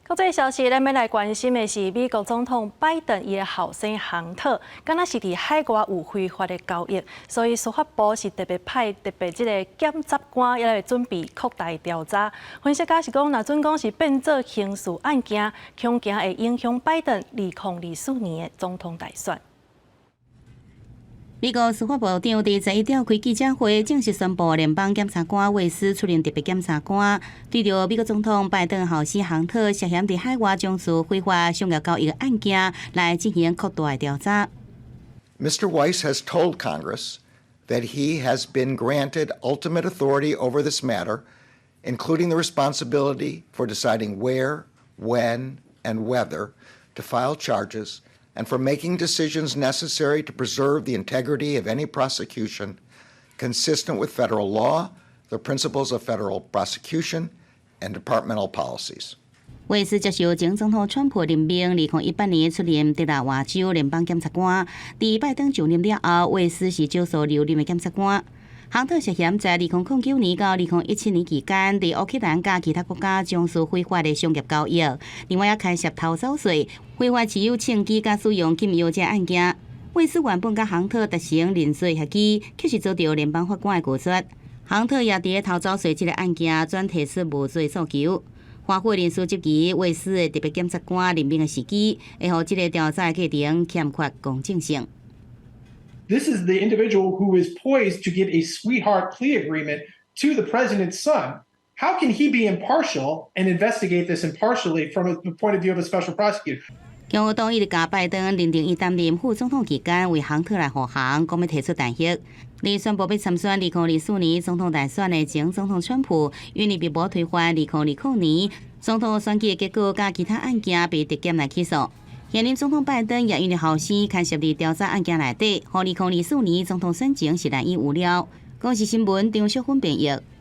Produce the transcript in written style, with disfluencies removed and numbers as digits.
国际消息，咱要来关心的是美国总统拜登伊的后生杭特，敢若是伫海外有非法的交易，所以司法部是特别派即个检察官也来准备扩大调查。分析家是讲，若准讲是变做刑事案件，恐惊会影响拜登2024年的总统大选。美国司法部长伫11召开记者会，正式宣布联邦检察官韦斯出任特别检察官，对着美国总统拜登后生杭特涉嫌伫海外从事非法商业交易的案件来进行扩大的调查。Mr. Weiss has told Congress that he has been granted ultimate authority over this matter, including the responsibility for deciding where, when, and whether to file charges, and for making decisions necessary to preserve the integrity of any prosecution consistent with federal law, the principles of federal prosecution, and departmental policies. 韦斯接受前总统川普任命，2018年出任德拉瓦州联邦检察官。伫拜登就任了后，韦斯是少数留任的检察官。杭特涉嫌在2009年到2017年期间，伫乌克兰甲其他国家从事非法的商业交易，另外也开设逃走税、非法持有枪支甲使用禁药这案件。韦斯原本甲杭特达成认罪协议，却是遭到联邦法官的拒绝。杭特也伫逃走税这个案件转提出无罪诉求。法会人士质疑韦斯的特别检察官任命的时机，会让这个调查过程欠缺公正性。This is the individual who is poised to give a sweetheart plea agreement to the president's son. How can he be impartial and investigate this impartially from the point of view of a special prosecutor? 共和党一直甲拜登认定伊担任副总统期间为杭特来护航，讲要提出弹劾。而宣布要参选2024年总统大选的前总统川普，因为被无推翻2029年总统选举的结果，甲其他案件被特检来起诉。现任总统拜登也因为后生牵涉伫调查案件内底，互2024年总统选情是难以预料。公视新闻张淑芬编译。